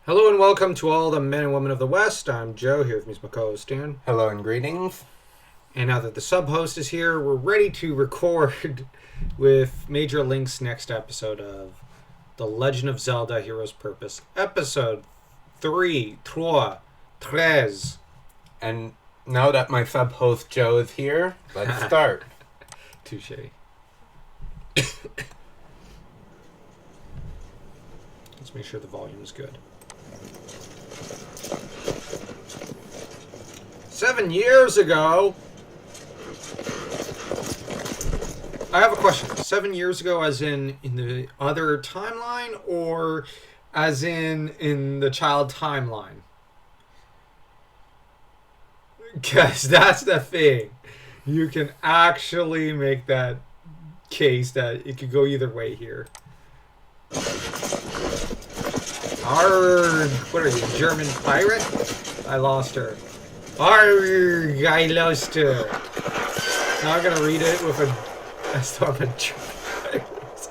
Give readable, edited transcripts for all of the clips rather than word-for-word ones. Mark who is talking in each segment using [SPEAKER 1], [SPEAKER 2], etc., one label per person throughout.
[SPEAKER 1] Hello and welcome to all the men and women of the West. I'm Joe, here with me is my co-host Dan.
[SPEAKER 2] Hello and greetings.
[SPEAKER 1] And now that the sub-host is here, we're ready to record with MajorLink's next episode of The Legend of Zelda Hero's Purpose. Episode 3, 13.
[SPEAKER 2] And now that my sub-host Joe is here, let's start.
[SPEAKER 1] Touche. Let's make sure the volume is good. 7 years ago. I have a question. 7 years ago, as in the other timeline, or as in the child timeline? Because that's the thing. You can actually make that case that it could go either way here. Arrgh, what are you, German pirate? I lost her. Arrgh, I lost her. Now I'm gonna read it with a storm of German pirates.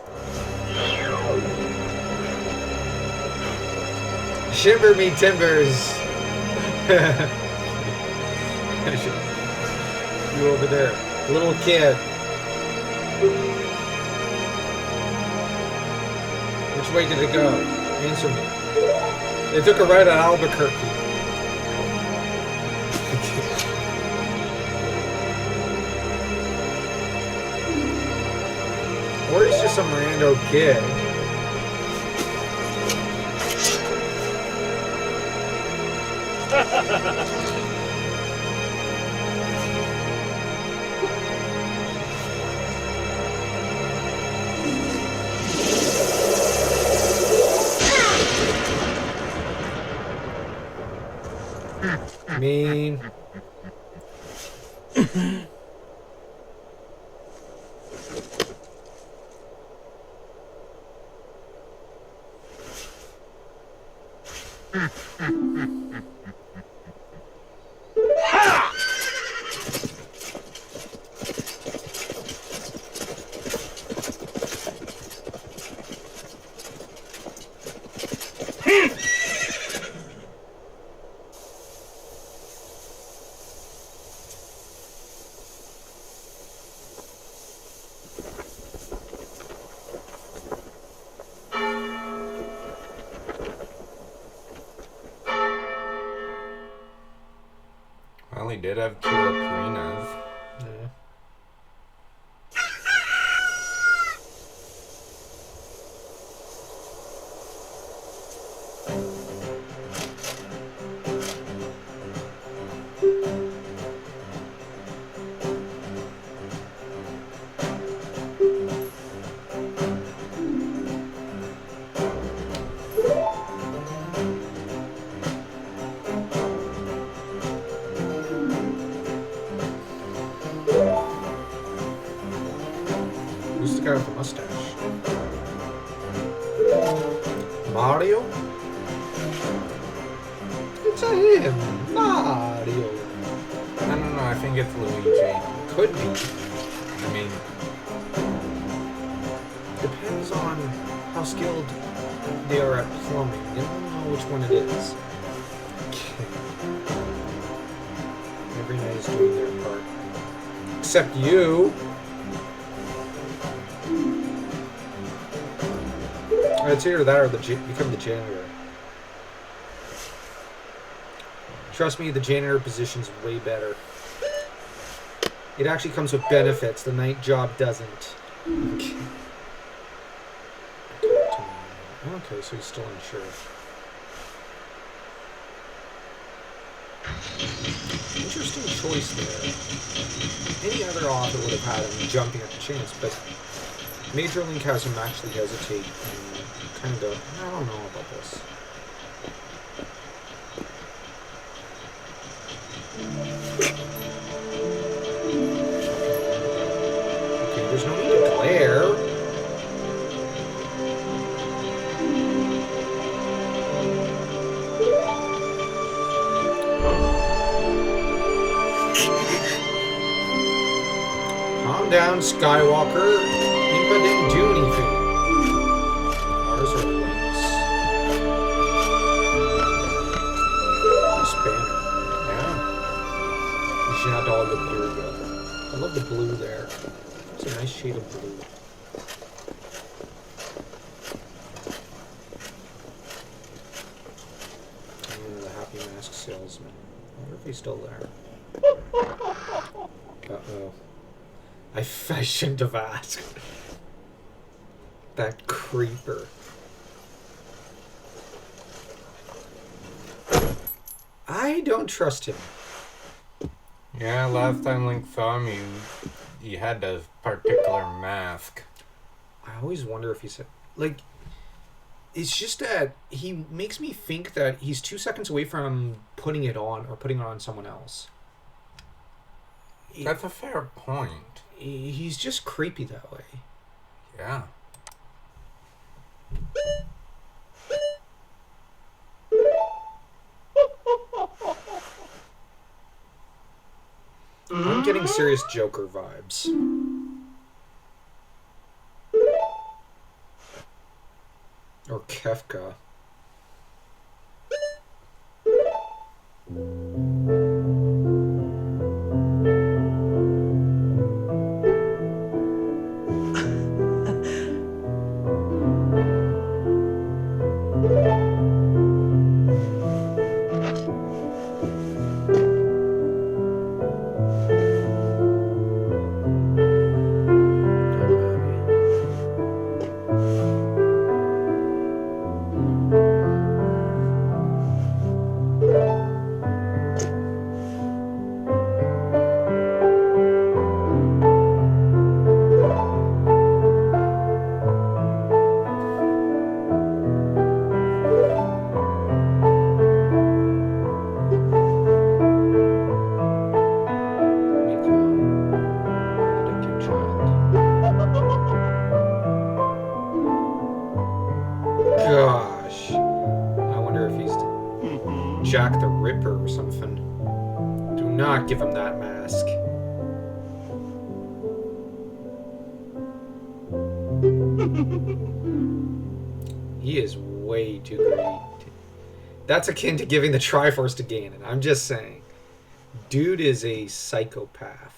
[SPEAKER 1] Shiver me timbers. You over there, little kid. Which way did it go? Answer me. They took a ride at Albuquerque. Or he's just some rando kid. Mean.
[SPEAKER 2] Well, he did have two ocarinas.
[SPEAKER 1] Yeah. Who's the guy with the mustache? Mario? It's a him, Mario.
[SPEAKER 2] I don't know, I think it's Luigi.
[SPEAKER 1] Could be.
[SPEAKER 2] I mean,
[SPEAKER 1] Depends on how skilled they are at plumbing. I don't know which one it is. Every night is doing their part. Except you. It's either that or become the janitor. Trust me, the janitor position's way better. It actually comes with benefits. The night job doesn't. Okay, so he's still unsure. Interesting choice there. Any other author would have had him jumping at the chance, but MajorLink has him actually hesitate and kind of go, I don't know about this. Okay, there's no need to glare. Calm down, Skywalker. Impa didn't do anything. Ours are links. blue there. It's a nice shade of blue. The Happy Mask Salesman. I wonder if he's still there. Uh-oh. I shouldn't have asked. That creeper. I don't trust him.
[SPEAKER 2] Yeah, last time Link saw him, he had a particular mask.
[SPEAKER 1] I always wonder if he's... Like, it's just that he makes me think that he's 2 seconds away from putting it on or putting it on someone else.
[SPEAKER 2] That's a fair point.
[SPEAKER 1] He's just creepy that way.
[SPEAKER 2] Yeah.
[SPEAKER 1] I'm getting serious Joker vibes. Or Kefka. Gosh. I wonder if he's Jack the Ripper or something. Do not give him that mask. He is way too greedy. That's akin to giving the Triforce to Ganon. I'm just saying. Dude is a psychopath.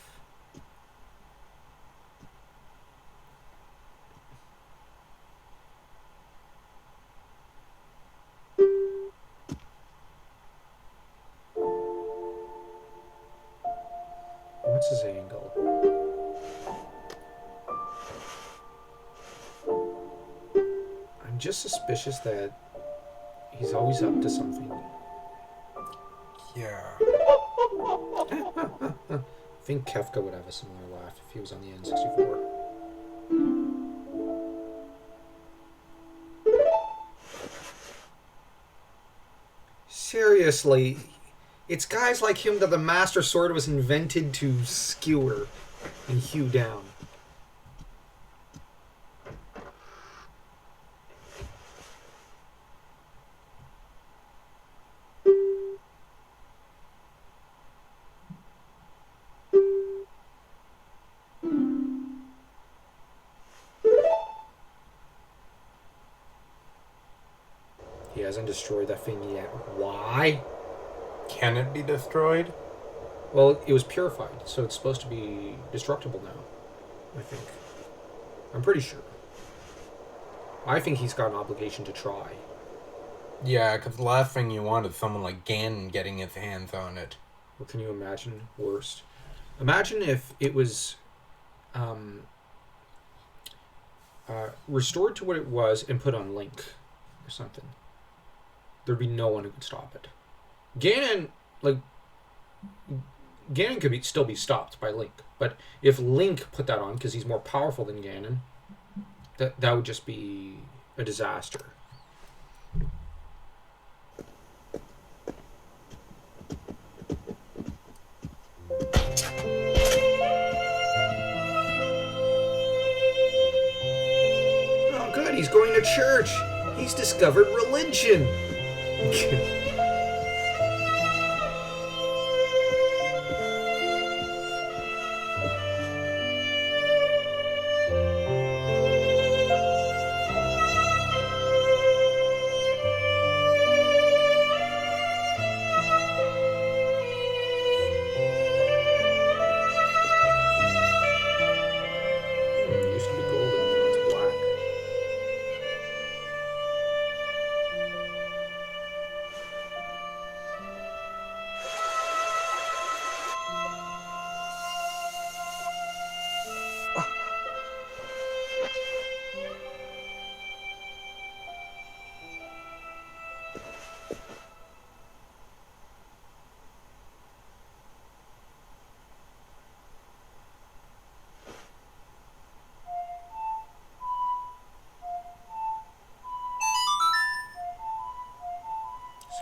[SPEAKER 1] What's his angle? I'm just suspicious that he's always up to something.
[SPEAKER 2] Yeah.
[SPEAKER 1] I think Kefka would have a similar laugh if he was on the N64. Seriously, it's guys like him that the Master Sword was invented to skewer and hew down. He hasn't destroyed that thing yet. Why?
[SPEAKER 2] Can it be destroyed?
[SPEAKER 1] Well, it was purified, so it's supposed to be destructible now, I think. I'm pretty sure. I think he's got an obligation to try.
[SPEAKER 2] Yeah, because the last thing you want is someone like Ganon getting his hands on it.
[SPEAKER 1] What can you imagine worst? Imagine if it was restored to what it was and put on Link or something. There'd be no one who could stop it. Ganon could still be stopped by Link, but if Link put that on, because he's more powerful than Ganon, that would just be a disaster. Oh, good, he's going to church. He's discovered religion.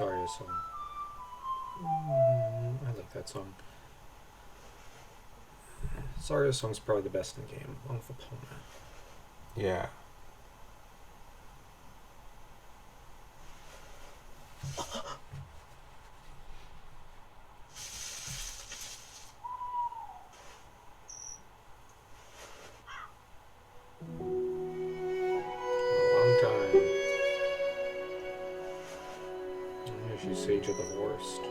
[SPEAKER 1] Sorry, song. I like that song. Sorry, song's probably the best in the game, along with Epona.
[SPEAKER 2] Yeah.
[SPEAKER 1] Sage of the Forest.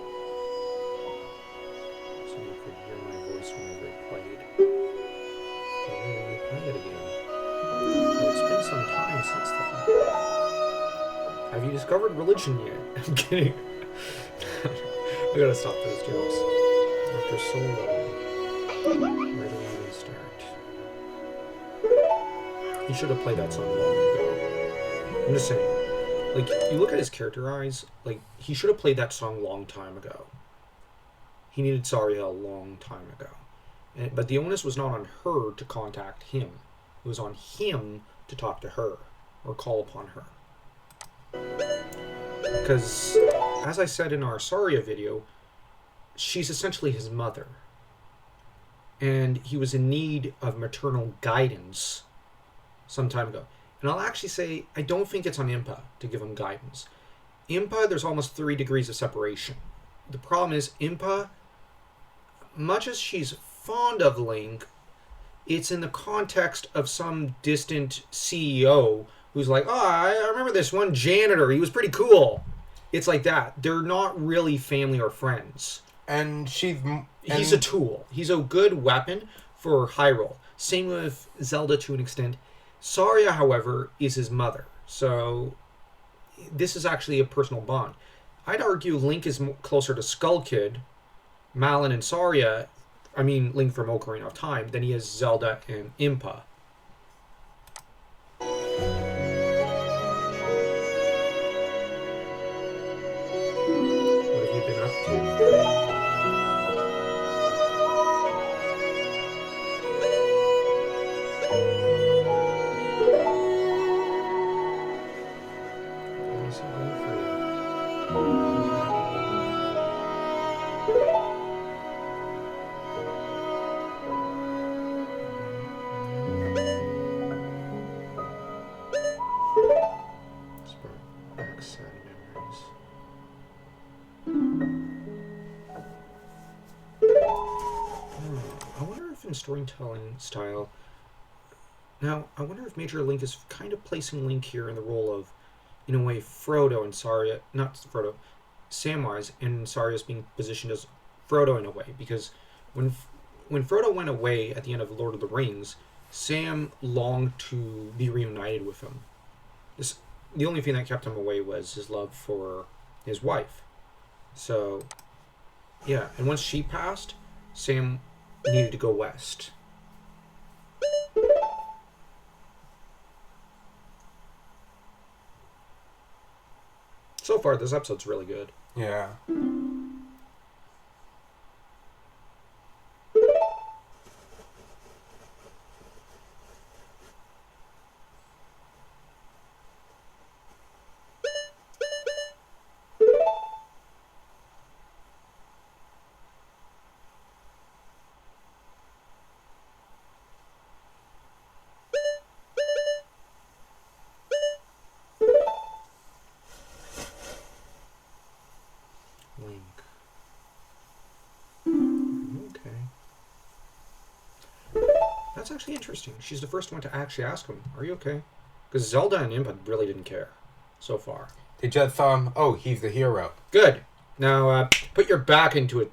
[SPEAKER 1] So you could hear my voice whenever it played. So when we play it again. Well, it's been some time since then. Have you discovered religion yet? I'm kidding. I gotta stop those jokes. After so long. Where do we even start? He should have played that song long ago. I'm just saying. Like, you look at his character eyes, like, he should have played that song a long time ago. He needed Saria a long time ago. But the onus was not on her to contact him. It was on him to talk to her, or call upon her. Because, as I said in our Saria video, she's essentially his mother. And he was in need of maternal guidance some time ago. And I'll actually say, I don't think it's on Impa to give him guidance. Impa, there's almost 3 degrees of separation. The problem is, Impa, much as she's fond of Link, it's in the context of some distant CEO who's like, oh, I remember this one janitor, he was pretty cool. It's like that. They're not really family or friends.
[SPEAKER 2] And
[SPEAKER 1] he's a tool. He's a good weapon for Hyrule. Same with Zelda to an extent. Saria, however, is his mother, so this is actually a personal bond. I'd argue Link is closer to Skull Kid, Malon, and Saria, I mean Link from Ocarina of Time, than he is Zelda and Impa. What have you been up to? Storytelling style. Now, I wonder if MajorLink is kind of placing Link here in the role of, in a way, Frodo and Saria, not Frodo, Samwise, and Saria's being positioned as Frodo in a way, because when Frodo went away at the end of Lord of the Rings, Sam longed to be reunited with him. The only thing that kept him away was his love for his wife. So, yeah, and once she passed, Sam needed to go west. So far, this episode's really good.
[SPEAKER 2] Yeah.
[SPEAKER 1] That's actually interesting. She's the first one to actually ask him, are you okay? Because Zelda and Impa really didn't care so far.
[SPEAKER 2] They just saw him, oh, he's the hero.
[SPEAKER 1] Good. Now, put your back into it.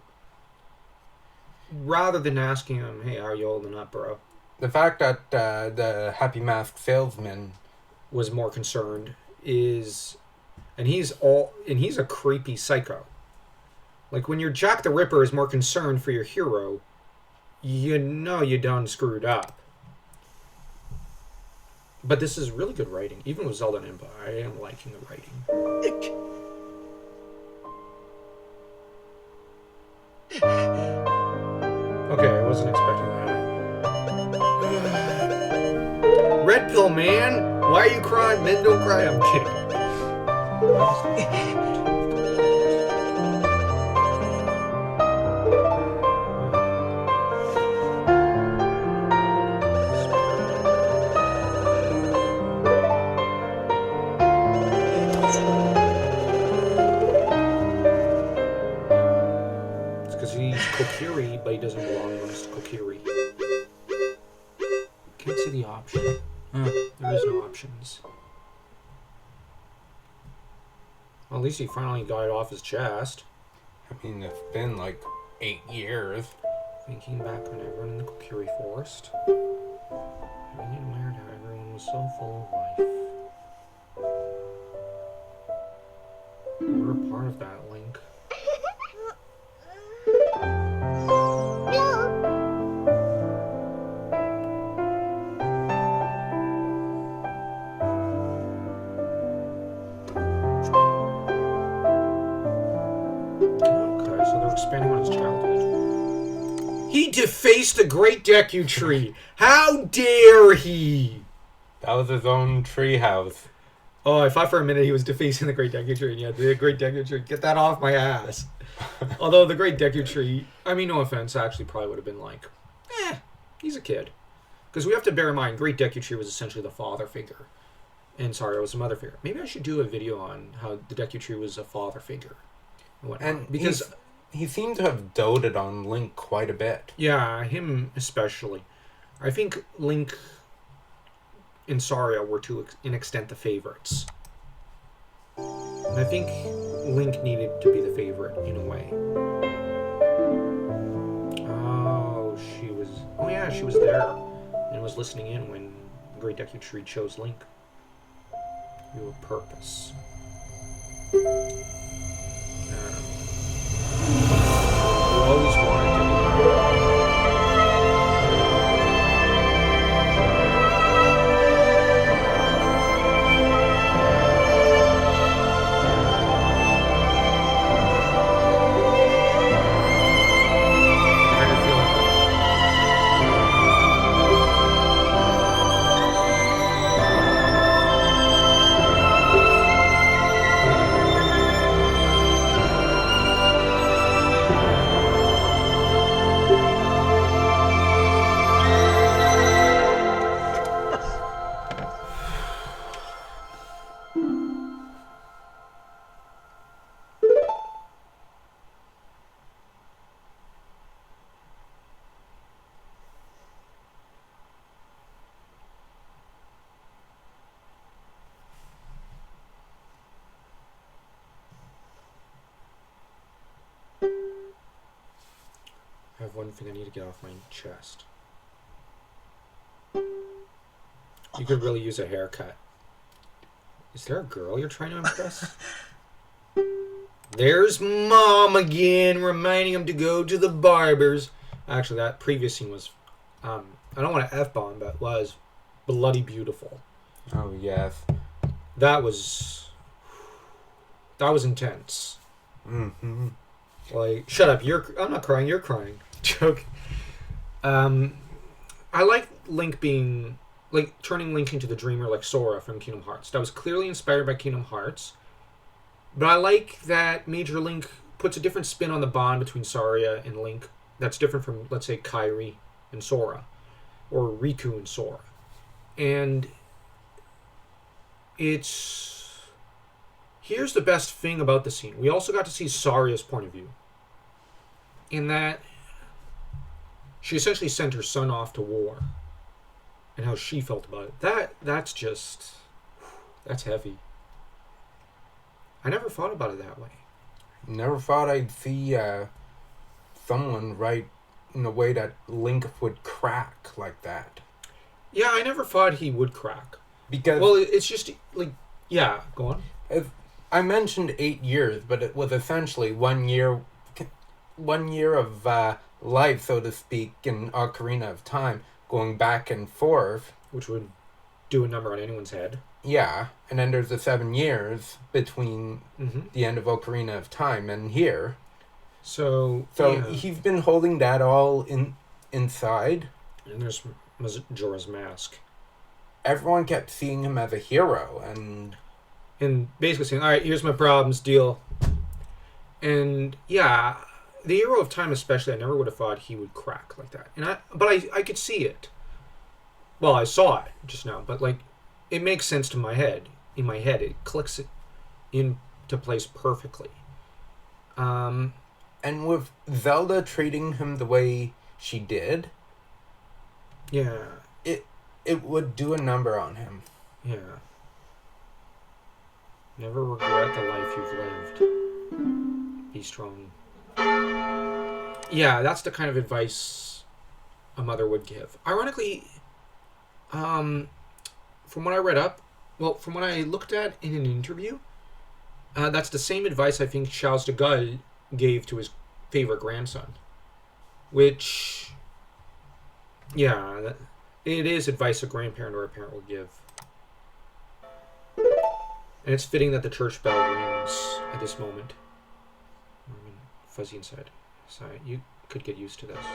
[SPEAKER 1] Rather than asking him, hey, how are you holding up, bro?
[SPEAKER 2] The fact that the Happy Mask salesman
[SPEAKER 1] was more concerned is... And he's a creepy psycho. Like, when your Jack the Ripper is more concerned for your hero, you know you done screwed up. But this is really good writing. Even with Zelda and Impa, I am liking the writing. Okay, I wasn't expecting that. Red pill, man! Why are you crying? Men don't cry. I'm kidding. Kokiri, but he doesn't belong amongst Kokiri. Can't see the option. There is no options. Well, at least he finally got it off his chest.
[SPEAKER 2] I mean, it's been like 8 years.
[SPEAKER 1] Thinking back on everyone in the Kokiri forest, having admired how everyone was so full of life. We're a part of that, Link. Okay, so they're expanding on his childhood. He defaced the Great Deku Tree! How dare he!
[SPEAKER 2] That was his own treehouse.
[SPEAKER 1] Oh, I thought for a minute he was defacing the Great Deku Tree. Yeah, the Great Deku Tree. Get that off my ass. Although the Great Deku Tree, I mean, no offense, actually probably would have been like, he's a kid. Because we have to bear in mind, Great Deku Tree was essentially the father figure. And Saria was the mother figure. Maybe I should do a video on how the Deku Tree was a father figure.
[SPEAKER 2] And
[SPEAKER 1] because
[SPEAKER 2] he seemed to have doted on Link quite a bit.
[SPEAKER 1] yeah, him especially. I think Link and Saria were to an extent the favorites. And I think Link needed to be the favorite in a way. Oh yeah, she was there and was listening in when Great Deku Tree chose Link. You a purpose. You always wanted to be. I have one thing I need to get off my chest. You could really use a haircut. Is there a girl you're trying to impress? There's Mom again, reminding him to go to the barber's. Actually, that previous scene was, I don't want to F-bomb, but was bloody beautiful.
[SPEAKER 2] Oh, yes.
[SPEAKER 1] That was intense.
[SPEAKER 2] Mm-hmm.
[SPEAKER 1] Like, shut up, I'm not crying, you're crying. Joke. I like Link being, like, turning Link into the dreamer like Sora from Kingdom Hearts. That was clearly inspired by Kingdom Hearts. But I like that Major Link puts a different spin on the bond between Saria and Link. That's different from, let's say, Kairi and Sora. Or Riku and Sora. And here's the best thing about the scene. We also got to see Saria's point of view. In that she essentially sent her son off to war. And how she felt about it. That's heavy. I never thought about it that way.
[SPEAKER 2] Never thought I'd see someone write in a way that Link would crack like that.
[SPEAKER 1] Yeah, I never thought he would crack.
[SPEAKER 2] Because...
[SPEAKER 1] Well, it's just, like... Yeah, go on.
[SPEAKER 2] I mentioned 8 years, but it was essentially 1 year of life, so to speak, in Ocarina of Time, going back and forth.
[SPEAKER 1] Which would do a number on anyone's head.
[SPEAKER 2] Yeah, and then there's the 7 years between the end of Ocarina of Time and here.
[SPEAKER 1] So
[SPEAKER 2] yeah. He's been holding that all inside.
[SPEAKER 1] And there's Majora's Mask.
[SPEAKER 2] Everyone kept seeing him as a hero, and
[SPEAKER 1] basically saying, all right, here's my problems, deal. And yeah, the Hero of Time especially, I never would have thought he would crack like that. But I could see it. Well, I saw it just now, but like, it makes sense to my head. In my head, it clicks it into place perfectly.
[SPEAKER 2] And with Zelda treating him the way she did,
[SPEAKER 1] Yeah.
[SPEAKER 2] it would do a number on him.
[SPEAKER 1] Yeah. Never regret the life you've lived. Be strong. Yeah, that's the kind of advice a mother would give. Ironically, from what I read up, from what I looked at in an interview, that's the same advice I think Charles de Gaulle gave to his favorite grandson. Which, yeah, it is advice a grandparent or a parent will give. And it's fitting that the church bell rings at this moment. Fuzzy inside. Sorry, you could get used to this.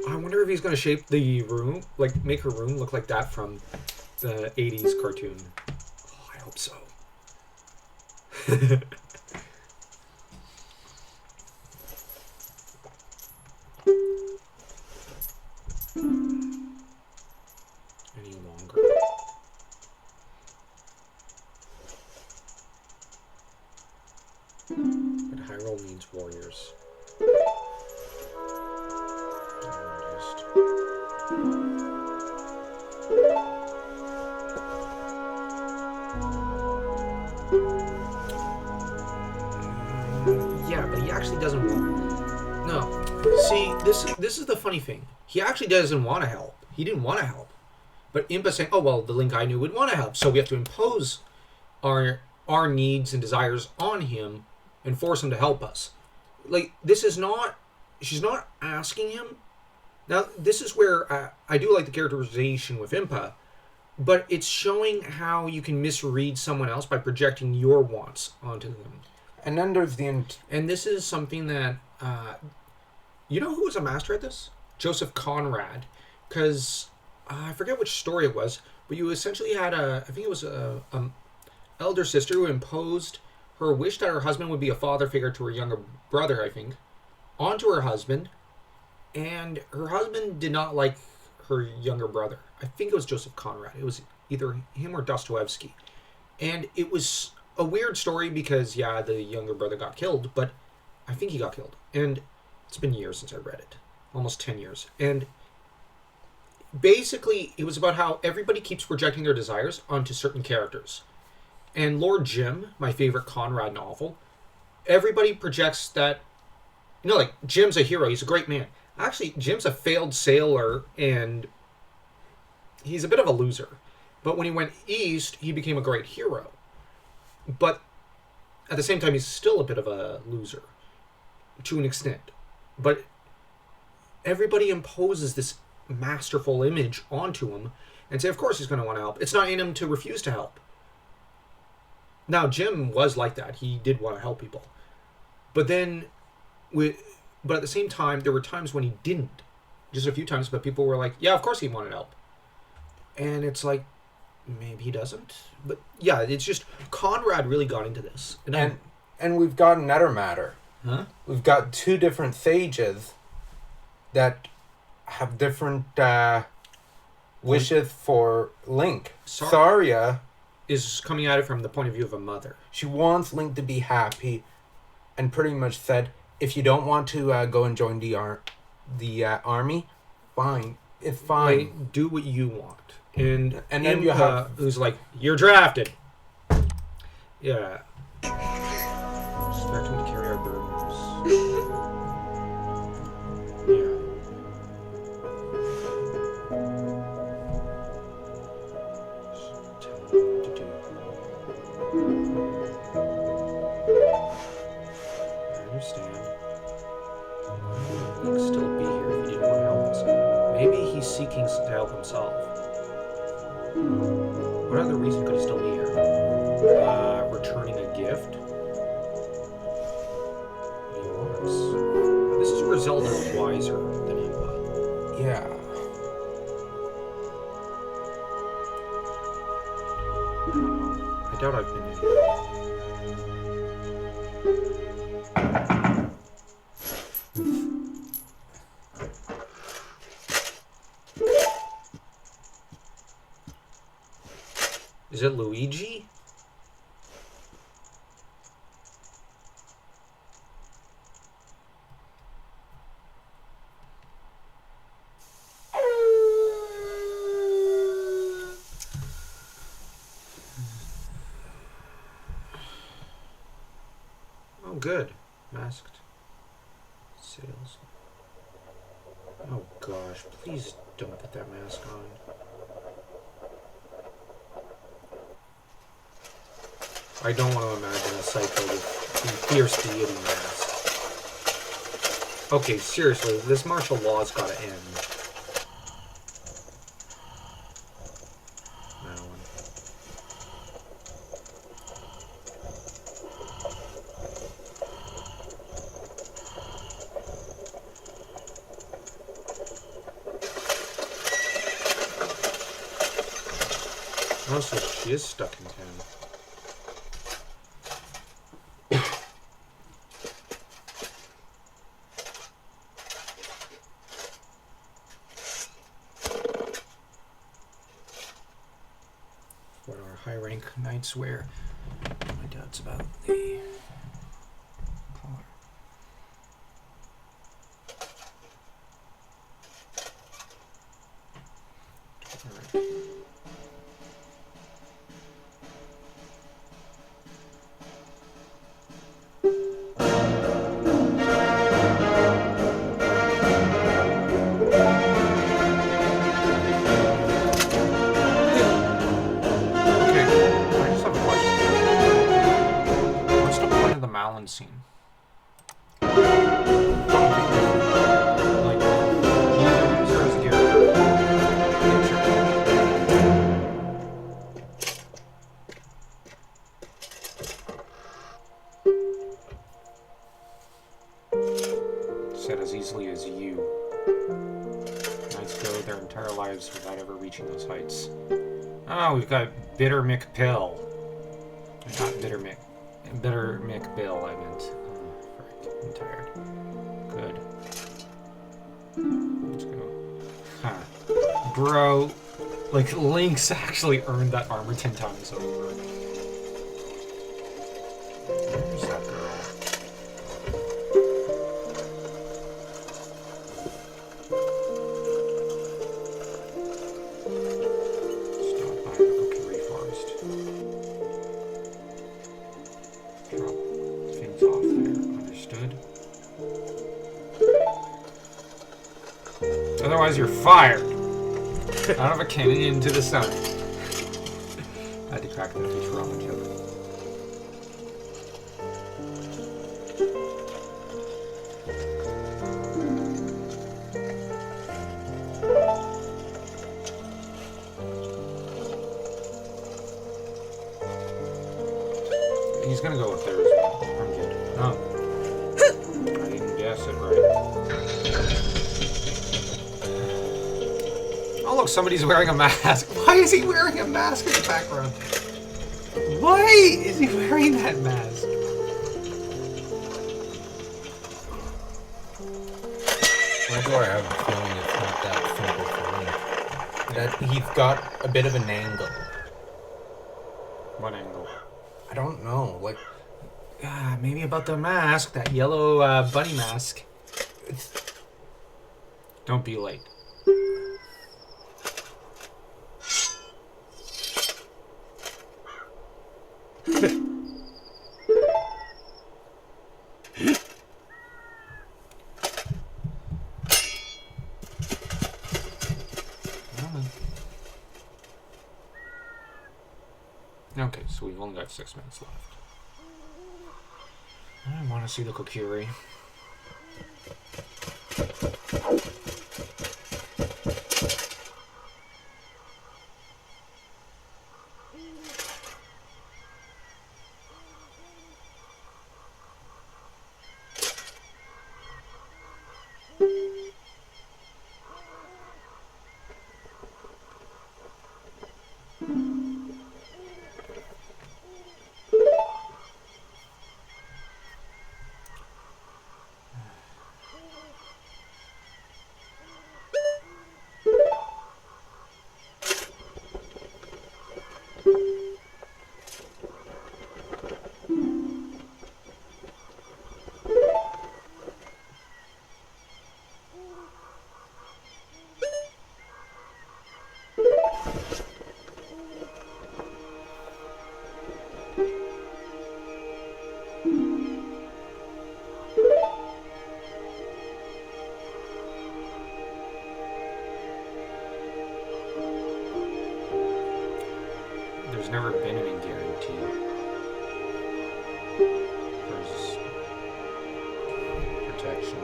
[SPEAKER 1] I wonder if he's going to shape the room, like make her room look like that from the 80s cartoon. Oh, I hope so. Any longer. But Hyrule needs warriors. Yeah, but he actually doesn't want. No, see, this is the funny thing. He actually doesn't want to help. He didn't want to help, but Impa's saying, "Oh well, the Link I knew would want to help, so we have to impose our needs and desires on him and force him to help us." Like this is not. She's not asking him. Now this is where I do like the characterization with Impa, but it's showing how you can misread someone else by projecting your wants onto them.
[SPEAKER 2] And then there's
[SPEAKER 1] and this is something that you know who was a master at this? Joseph Conrad, because I forget which story it was, but you essentially had I think it was a elder sister who imposed her wish that her husband would be a father figure to her younger brother, I think, onto her husband, and her husband did not like her younger brother. I think it was Joseph Conrad. It was either him or Dostoevsky, and it was a weird story because, yeah, the younger brother got killed, but I think he got killed. And it's been years since I read it. Almost 10 years. And basically, it was about how everybody keeps projecting their desires onto certain characters. And Lord Jim, my favorite Conrad novel, everybody projects that, like, Jim's a hero, he's a great man. Actually, Jim's a failed sailor, and he's a bit of a loser. But when he went east, he became a great hero. But at the same time, he's still a bit of a loser to an extent. But everybody imposes this masterful image onto him and say, of course he's going to want to help. It's not in him to refuse to help. Now, Jim was like that. He did want to help people. But then, but at the same time, there were times when he didn't. Just a few times, but people were like, yeah, of course he wanted help. And it's like, maybe he doesn't. But yeah, it's just Conrad really got into this.
[SPEAKER 2] And we've got another matter.
[SPEAKER 1] Huh?
[SPEAKER 2] We've got two different sages that have different wishes for Link. Saria
[SPEAKER 1] is coming at it from the point of view of a mother.
[SPEAKER 2] She wants Link to be happy, and pretty much said, if you don't want to go and join the army, fine. It's fine.
[SPEAKER 1] Like, do what you want. And
[SPEAKER 2] then you have
[SPEAKER 1] who's like, you're drafted. Yeah. Expect him to carry our burdens. Yeah. Just tell him what to do. I understand. He'd still be here if he didn't want to help us. Maybe he's seeking to help himself. What other reason could he still be here? Returning a gift? What he wants. This is where Zelda's wiser than Impa.
[SPEAKER 2] Yeah.
[SPEAKER 1] I doubt I've been in. Is it Luigi? Oh, good. Masked sales. Oh gosh, please don't put that mask on. I don't want to imagine a psycho with the fierce deity mask. Okay, seriously, this martial law's gotta end. Malin. Oh, so she is stuck in town. What our high rank knights wear. My doubts about the collar. Alright. Malin scene. Like, user as a character. Said as easily as you. Knights go their entire lives without ever reaching those heights. Oh, we've got Bitter McPill. Not Bitter Mick. Bitter McBill, I meant. Oh, frick. I'm tired. Good. Let's go. Huh. Bro, like, Link's actually earned that armor 10 times over. Where's that girl? Stop by the Kokiri Forest. Drop things off there. Understood. Otherwise, you're fired. Out of a cannon into the sun. I had to crack that Futurama joke. He's gonna go up there as well. I'm good. Oh. I didn't guess it right. Oh, look, somebody's wearing a mask. Why is he wearing a mask in the background? Why is he wearing that mask?
[SPEAKER 2] Why do I have a feeling it's not that simple for Link? That he's got a bit of an angle.
[SPEAKER 1] What angle?
[SPEAKER 2] I don't know, like...
[SPEAKER 1] Maybe about the mask, that yellow bunny mask. Don't be late. Okay, so we've only got 6 minutes left. I want to see the Kokiri. there's never been any guarantee. There's protection.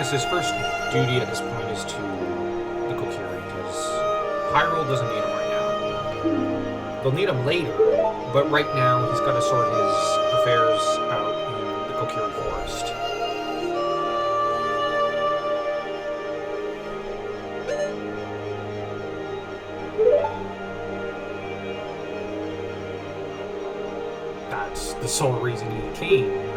[SPEAKER 1] His first duty at this point is to the Kokiri, because Hyrule doesn't need him right now. They'll need him later, but right now he's got to sort his affairs out in the Kokiri Forest. That's the sole reason he came.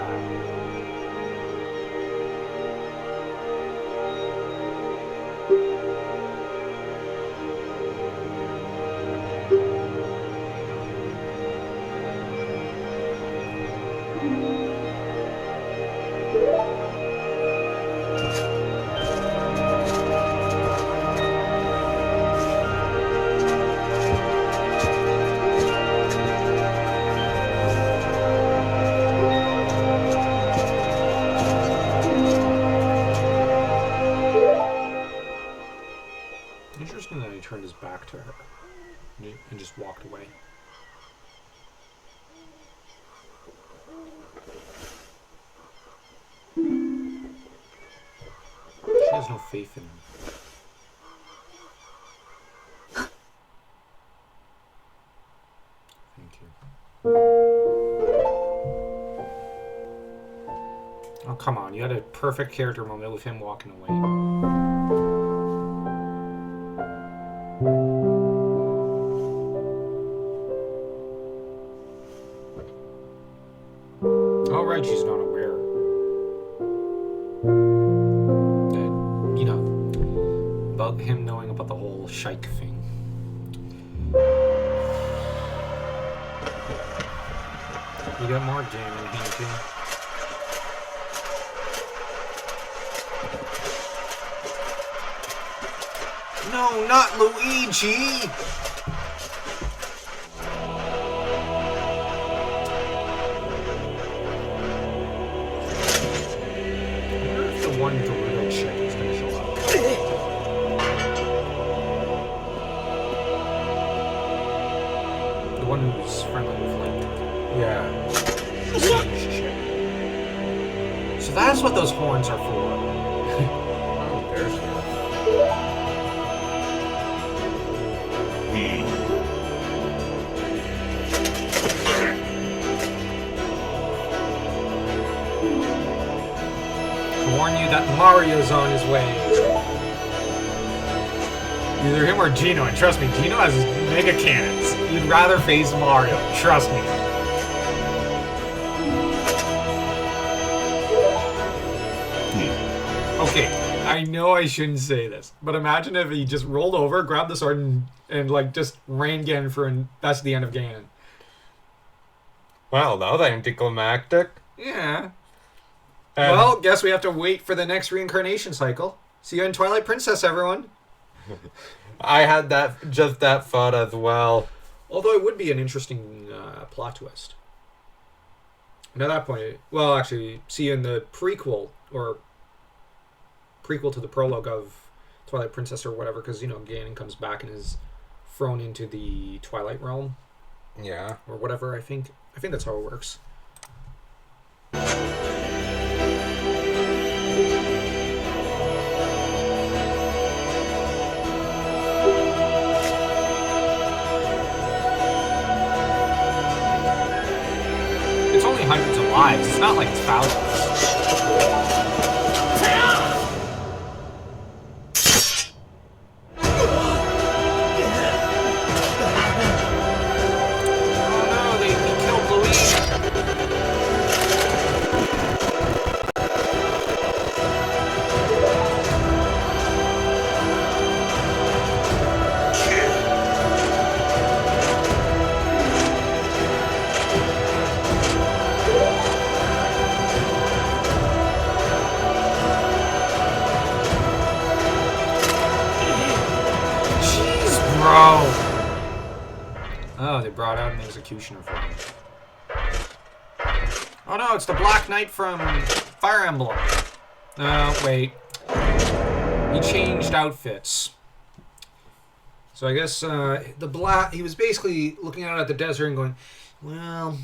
[SPEAKER 1] Interesting that he turned his back to her and just walked away. She has no faith in him. Thank you. Oh, come on. You had a perfect character moment with him walking away. Alright, she's not aware that, you know, about him knowing about the whole Sheik thing. You got more jam in here, too. No, not Luigi! One Gerudo chick is gonna show up. The one who's friendly with Link.
[SPEAKER 2] Yeah.
[SPEAKER 1] So that's what those horns are for.
[SPEAKER 2] Oh, there's one.
[SPEAKER 1] Warn you that Mario's on his way. Either him or Gino, and trust me, Gino has mega cannons. You'd rather face Mario, trust me. Okay, I know I shouldn't say this, but imagine if he just rolled over, grabbed the sword, and like just ran Ganon for, and that's the end of Ganon.
[SPEAKER 2] Well, that was anticlimactic.
[SPEAKER 1] Yeah. Well, guess we have to wait for the next reincarnation cycle. See you in Twilight Princess, everyone.
[SPEAKER 2] I had just that thought as well.
[SPEAKER 1] Although it would be an interesting plot twist. And at that point, well, actually, see you in the prequel, or prequel to the prologue of Twilight Princess or whatever, because, you know, Ganon comes back and is thrown into the Twilight Realm.
[SPEAKER 2] Yeah.
[SPEAKER 1] Or whatever, I think. I think that's how it works. It's only hundreds of lives. It's not like it's thousands. brought out an executioner for him. Oh no, it's the Black Knight from Fire Emblem. Wait. He changed outfits. So I guess he was basically looking out at the desert and going, well,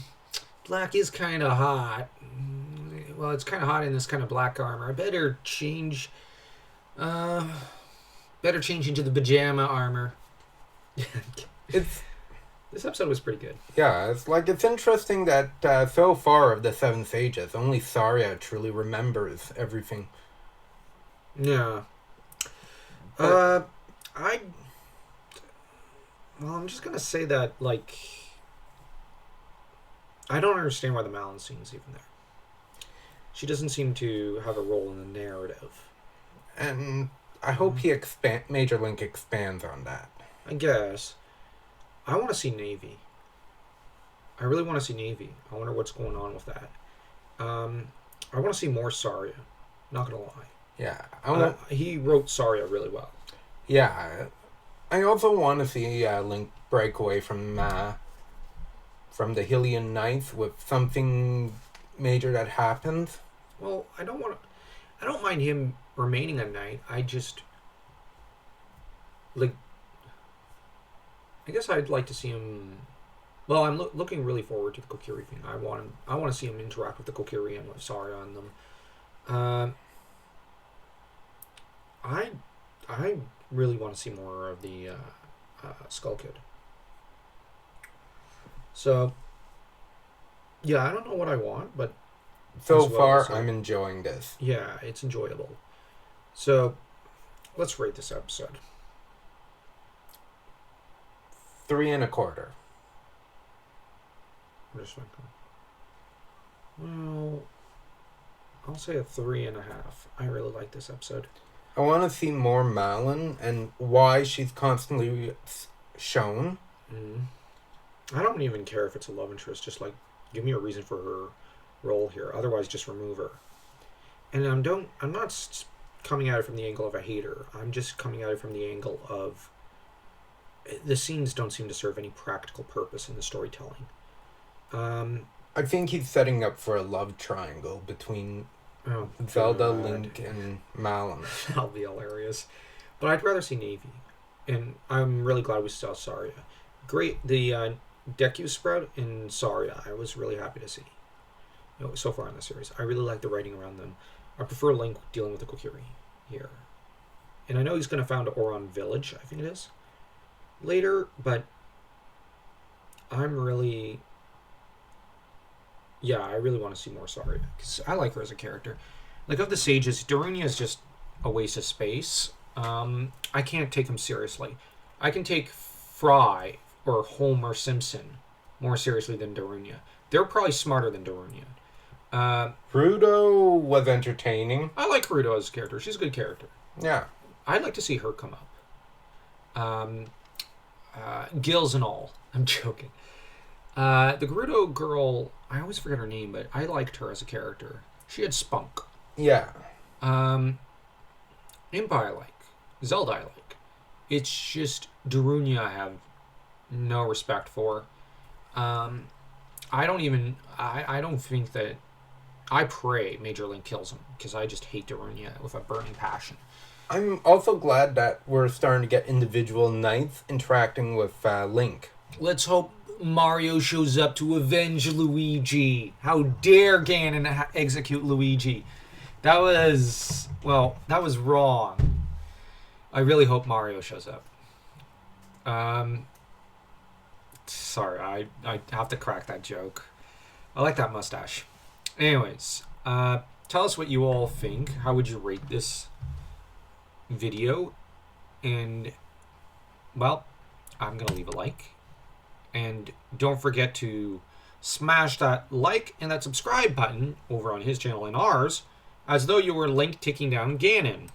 [SPEAKER 1] black is kind of hot. Well, it's kind of hot in this kind of black armor. I better change into the pajama armor. This episode was pretty good.
[SPEAKER 2] Yeah, it's interesting that so far of the Seven Sages, only Saria truly remembers everything.
[SPEAKER 1] Yeah. I'm just gonna say that, like, I don't understand why the Malin scene's even there. She doesn't seem to have a role in the narrative.
[SPEAKER 2] And I hope MajorLink expands on that.
[SPEAKER 1] I guess. I want to see Navy. I really want to see Navy. I wonder what's going on with that. I want to see more Saria. Not gonna lie.
[SPEAKER 2] Yeah,
[SPEAKER 1] he wrote Saria really well.
[SPEAKER 2] Yeah, I also want to see Link break away from the Hylian Knights with something major that happens.
[SPEAKER 1] Well, I don't mind him remaining a knight. I just, like, I guess I'd like to see him. Well, I'm looking really forward to the Kokiri thing. I want to see him interact with the Kokiri and with Saria on them. I really want to see more of the Skull Kid. So, yeah, I don't know what I want, but
[SPEAKER 2] so far I'm enjoying this.
[SPEAKER 1] Yeah, it's enjoyable. So, let's rate this episode.
[SPEAKER 2] 3.25.
[SPEAKER 1] Well, I'll say a 3.5. I really like this episode.
[SPEAKER 2] I want to see more Malin and why she's constantly shown.
[SPEAKER 1] I don't even care if it's a love interest. Just, like, give me a reason for her role here. Otherwise, just remove her. And I'm not coming at it from the angle of a hater. I'm just coming at it from the angle of the scenes don't seem to serve any practical purpose in the storytelling.
[SPEAKER 2] I think he's setting up for a love triangle between Zelda, Link, and Malin.
[SPEAKER 1] That'll be hilarious. But I'd rather see Navy. And I'm really glad we saw Saria. Great. The Deku spread in Saria, I was really happy to see. So far in the series. I really like the writing around them. I prefer Link dealing with the Kokiri here. And I know he's going to found Oron Village, I think it is, later, but I'm really... Yeah, I really want to see more Saria, because I like her as a character. Like, of the sages, Darunia is just a waste of space. I can't take him seriously. I can take Fry or Homer Simpson more seriously than Darunia. They're probably smarter than Darunia.
[SPEAKER 2] Rudo was entertaining.
[SPEAKER 1] I like Rudo as a character. She's a good character.
[SPEAKER 2] Yeah.
[SPEAKER 1] I'd like to see her come up. Gills and all. I'm joking. The Gerudo girl, I always forget her name, but I liked her as a character. She had spunk.
[SPEAKER 2] Yeah.
[SPEAKER 1] Imp I like. Zelda I like. It's just Darunia I have no respect for. I don't think that... I pray MajorLink kills him, because I just hate Darunia with a burning passion.
[SPEAKER 2] I'm also glad that we're starting to get individual knights interacting with Link.
[SPEAKER 1] Let's hope Mario shows up to avenge Luigi. How dare Ganon execute Luigi? That was wrong. I really hope Mario shows up. Sorry, I have to crack that joke. I like that mustache. Anyways, tell us what you all think. How would you rate this video? And, well, I'm going to leave a like. And don't forget to smash that like and that subscribe button over on his channel and ours, as though you were Link taking down Ganon.